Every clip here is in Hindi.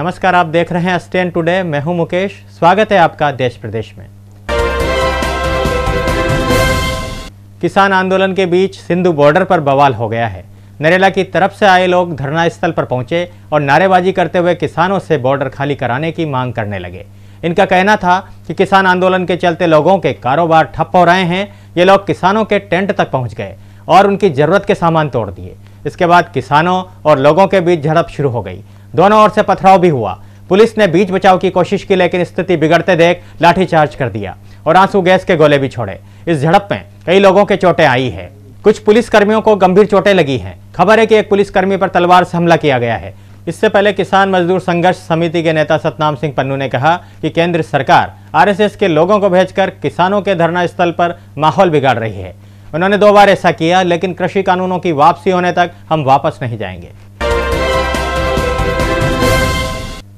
नमस्कार, आप देख रहे हैं स्टैंड टुडे। मैं हूं मुकेश। स्वागत है आपका देश प्रदेश में। किसान आंदोलन के बीच सिंधु बॉर्डर पर बवाल हो गया है। नरेला की तरफ से आए लोग धरना स्थल पर पहुंचे और नारेबाजी करते हुए किसानों से बॉर्डर खाली कराने की मांग करने लगे। इनका कहना था कि किसान आंदोलन के चलते लोगों के कारोबार ठप हो रहे हैं। ये लोग किसानों के टेंट तक पहुंच गए और उनकी जरूरत के सामान तोड़ दिए। इसके बाद किसानों और लोगों के बीच झड़प शुरू हो गई। दोनों ओर से पथराव भी हुआ। पुलिस ने बीच बचाव की कोशिश की, लेकिन स्थिति बिगड़ते देख लाठीचार्ज कर दिया और आंसू गैस के गोले भी छोड़े। इस झड़प में कई लोगों के चोटें आई है। कुछ पुलिस कर्मियों को गंभीर चोटें लगी हैं। खबर है कि एक पुलिसकर्मी पर तलवार से हमला किया गया है। इससे पहले किसान मजदूर संघर्ष समिति के नेता सतनाम सिंह पन्नू ने कहा कि केंद्र सरकार आरएसएस के लोगों को भेजकर किसानों के धरना स्थल पर माहौल बिगाड़ रही है। उन्होंने 2 बार ऐसा किया, लेकिन कृषि कानूनों की वापसी होने तक हम वापस नहीं जाएंगे।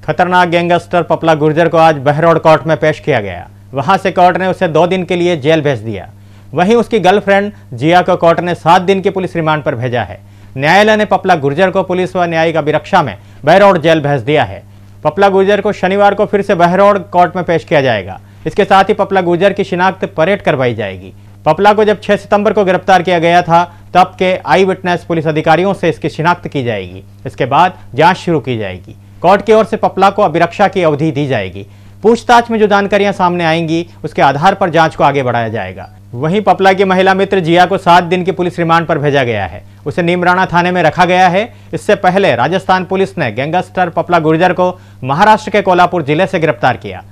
खतरनाक गैंगस्टर पपला गुर्जर को आज बहरौड़ कोर्ट में पेश किया गया। वहां से कोर्ट ने उसे 2 दिन के लिए जेल भेज दिया। वहीं उसकी गर्लफ्रेंड जिया को कोर्ट ने 7 दिन के पुलिस रिमांड पर भेजा है। न्यायालय ने पपला गुर्जर को पुलिस व न्यायिक अभिरक्षा में बहरौड़ जेल भेज दिया है। पपला गुर्जर को शनिवार को फिर से बहरौड़ कोर्ट में पेश किया जाएगा। इसके साथ ही पपला गुर्जर की शिनाख्त परेड करवाई जाएगी। पपला को जब 6 सितंबर को गिरफ्तार किया गया था, तब के आई विटनेस पुलिस अधिकारियों से इसकी शिनाख्त की जाएगी। इसके बाद जांच शुरू की जाएगी। कोर्ट की ओर से पपला को अभिरक्षा की अवधि दी जाएगी। पूछताछ में जो जानकारियां सामने आएंगी, उसके आधार पर जांच को आगे बढ़ाया जाएगा। वहीं पपला की महिला मित्र जिया को 7 दिन की पुलिस रिमांड पर भेजा गया है। उसे नीमराणा थाने में रखा गया है। इससे पहले राजस्थान पुलिस ने गैंगस्टर पपला गुर्जर को महाराष्ट्र के कोल्हापुर जिले से गिरफ्तार किया।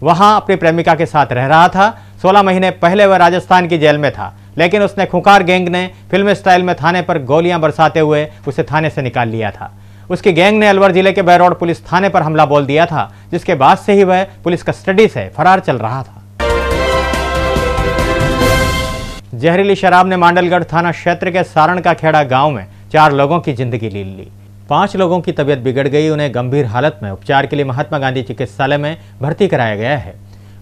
वहां अपनी प्रेमिका के साथ रह रहा था। 16 महीने पहले वह राजस्थान की जेल में था, लेकिन उसने खुंखार गैंग ने फिल्म स्टाइल में थाने पर गोलियां बरसाते हुए उसे थाने से निकाल लिया था। उसकी गैंग ने अलवर जिले के बहरौड़ पुलिस थाने पर हमला बोल दिया था, जिसके बाद से ही वह पुलिस कस्टडी से फरार चल रहा था। जहरीली शराब ने मांडलगढ़ थाना क्षेत्र के सारण का खेड़ा गांव में 4 लोगों की जिंदगी ले ली। 5 लोगों की तबीयत बिगड़ गई। उन्हें गंभीर हालत में उपचार के लिए महात्मा गांधी चिकित्सालय में भर्ती कराया गया है।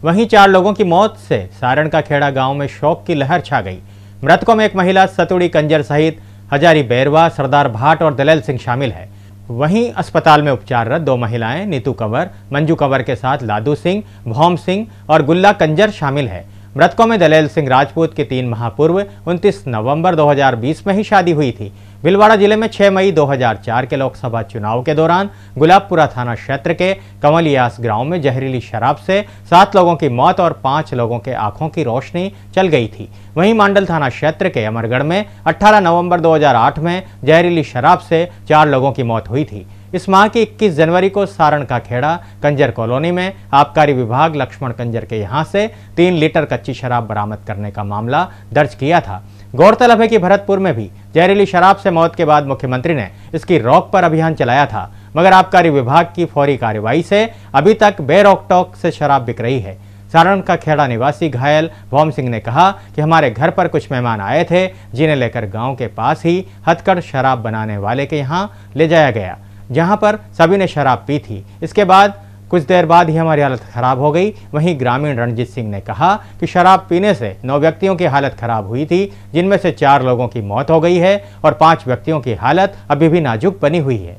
वहीं 4 लोगों की मौत से सारण का खेड़ा गांव में शोक की लहर छा गई। मृतकों में एक महिला सतुड़ी कंजर सहित हजारी बैरवा, सरदार भाट और दलेल सिंह शामिल है। वहीं अस्पताल में उपचाररत 2 महिलाएं नीतू कंवर, मंजू कंवर के साथ लादू सिंह, भौम सिंह और गुल्ला कंजर शामिल है। मृतकों में दलेल सिंह राजपूत की 3 माह पूर्व 29 नवंबर 2020 में ही शादी हुई थी। भीलवाड़ा जिले में 6 मई 2004 के लोकसभा चुनाव के दौरान गुलाबपुरा थाना क्षेत्र के कंवलियास गांव में जहरीली शराब से 7 लोगों की मौत और 5 लोगों के आंखों की रोशनी चल गई थी। वहीं मांडल थाना क्षेत्र के अमरगढ़ में 18 नवंबर 2008 में जहरीली शराब से 4 लोगों की मौत हुई थी। इस माह की 21 जनवरी को सारण का खेड़ा कंजर कॉलोनी में आबकारी विभाग लक्ष्मण कंजर के यहां से 3 लीटर कच्ची शराब बरामद करने का मामला दर्ज किया था। गौरतलब है कि भरतपुर में भी जहरीली शराब से मौत के बाद मुख्यमंत्री ने इसकी रोक पर अभियान चलाया था, मगर आबकारी विभाग की फौरी कार्रवाई से अभी तक बेरोक टोक से शराब बिक रही है। सारण का खेड़ा निवासी घायल भौम सिंह ने कहा कि हमारे घर पर कुछ मेहमान आए थे, जिन्हें लेकर गांव के पास ही हथकढ़ शराब बनाने वाले के यहां ले जाया गया, जहां पर सभी ने शराब पी थी। इसके बाद कुछ देर बाद ही हमारी हालत खराब हो गई। वहीं ग्रामीण रणजीत सिंह ने कहा कि शराब पीने से 9 व्यक्तियों की हालत खराब हुई थी, जिनमें से 4 लोगों की मौत हो गई है और 5 व्यक्तियों की हालत अभी भी नाजुक बनी हुई है।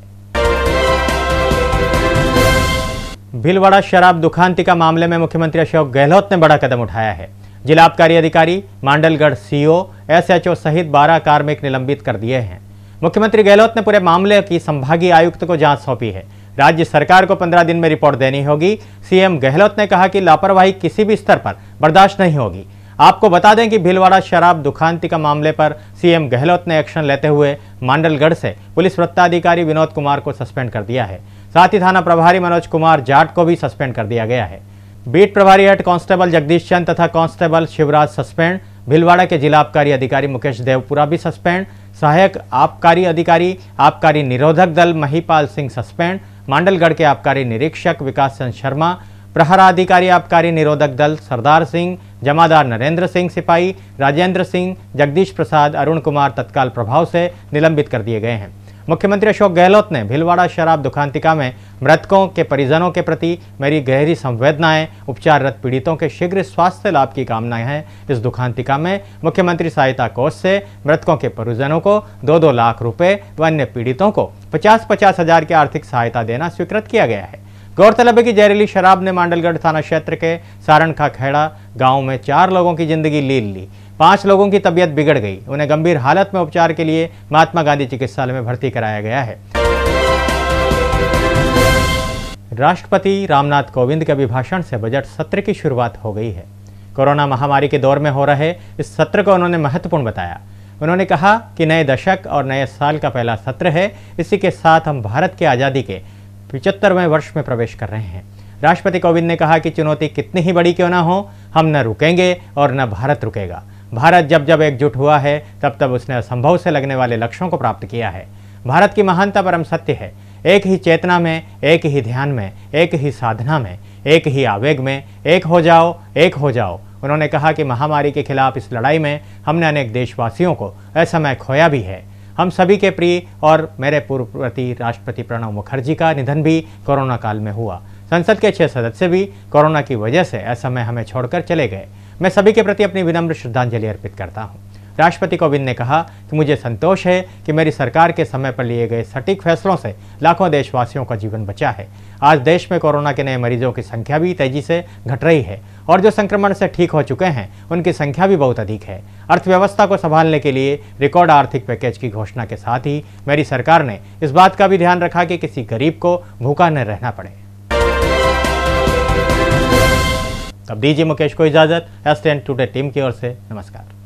भीलवाड़ा शराब दुखांतिका मामले में मुख्यमंत्री अशोक गहलोत ने बड़ा कदम उठाया है। जिला आबकारी अधिकारी, मांडलगढ़ सीओ, एसएचओ सहित 12 कार्मिक निलंबित कर दिए हैं। मुख्यमंत्री गहलोत ने पूरे मामले की संभागीय आयुक्त को जांच सौंपी है। राज्य सरकार को 15 दिन में रिपोर्ट देनी होगी। सीएम गहलोत ने कहा कि लापरवाही किसी भी स्तर पर बर्दाश्त नहीं होगी। आपको बता दें कि भीलवाड़ा शराब दुखांतिका मामले पर सीएम गहलोत ने एक्शन लेते हुए मांडलगढ़ से पुलिस वृत्ताधिकारी विनोद कुमार को सस्पेंड कर दिया है। साथ ही थाना प्रभारी मनोज कुमार जाट को भी सस्पेंड कर दिया गया है। बीट प्रभारी हेड कांस्टेबल जगदीश चंद तथा कांस्टेबल शिवराज सस्पेंड। भीलवाड़ा के जिला आबकारी अधिकारी मुकेश देवपुरा भी सस्पेंड। सहायक आबकारी अधिकारी आबकारी निरोधक दल महिपाल सिंह सस्पेंड। मांडलगढ़ के आबकारी निरीक्षक विकास चंद शर्मा, प्रहराधिकारी आबकारी निरोधक दल सरदार सिंह, जमादार नरेंद्र सिंह सिपाही, राजेंद्र सिंह, जगदीश प्रसाद, अरुण कुमार तत्काल प्रभाव से निलंबित कर दिए गए हैं। मुख्यमंत्री अशोक गहलोत ने भीलवाड़ा शराब दुकानतिका में मृतकों के परिजनों के प्रति मेरी गहरी संवेदनाएं, उपचाररत पीड़ितों के शीघ्र स्वास्थ्य लाभ की कामनाएं हैं। इस दुकानतिका में मुख्यमंत्री सहायता कोष से मृतकों के परिजनों को 2-2 लाख रुपए व अन्य पीड़ितों को 50-50 हजार की आर्थिक सहायता देना स्वीकृत किया गया है। गौरतलब है कि जहरीली शराब ने मांडलगढ़ थाना क्षेत्र के सारण का खेड़ा गांव में 4 लोगों की जिंदगी ले ली। 5 लोगों की तबीयत बिगड़ गई। उन्हें गंभीर हालत में उपचार के लिए महात्मा गांधी चिकित्सालय में भर्ती कराया गया है। राष्ट्रपति रामनाथ कोविंद के अभिभाषण से बजट सत्र की शुरुआत हो गई है। कोरोना महामारी के दौर में हो रहे इस सत्र को उन्होंने महत्वपूर्ण बताया। उन्होंने कहा कि नए दशक और नए साल का पहला सत्र है। इसी के साथ हम भारत की आज़ादी के 75वें वर्ष में प्रवेश कर रहे हैं। राष्ट्रपति कोविंद ने कहा कि चुनौती कितनी ही बड़ी क्यों ना हो, हम न रुकेंगे और न भारत रुकेगा। भारत जब जब एकजुट हुआ है तब तब उसने असंभव से लगने वाले लक्ष्यों को प्राप्त किया है। भारत की महानता परम सत्य है। एक ही चेतना में, एक ही ध्यान में, एक ही साधना में, एक ही आवेग में, एक हो जाओ, एक हो जाओ। उन्होंने कहा कि महामारी के खिलाफ इस लड़ाई में हमने अनेक देशवासियों को असमय खोया भी है। हम सभी के प्रिय और मेरे पूर्ववर्ती राष्ट्रपति प्रणब मुखर्जी का निधन भी कोरोना काल में हुआ। संसद के 6 सदस्य भी कोरोना की वजह से असमय हमें छोड़कर चले गए। मैं सभी के प्रति अपनी विनम्र श्रद्धांजलि अर्पित करता हूँ। राष्ट्रपति कोविंद ने कहा कि मुझे संतोष है कि मेरी सरकार के समय पर लिए गए सटीक फैसलों से लाखों देशवासियों का जीवन बचा है। आज देश में कोरोना के नए मरीजों की संख्या भी तेजी से घट रही है और जो संक्रमण से ठीक हो चुके हैं उनकी संख्या भी बहुत अधिक है। अर्थव्यवस्था को संभालने के लिए रिकॉर्ड आर्थिक पैकेज की घोषणा के साथ ही मेरी सरकार ने इस बात का भी ध्यान रखा कि किसी गरीब को भूखा न रहना पड़े। अब दीजिए मुकेश को इजाजत। STN टुडे टीम की ओर से नमस्कार।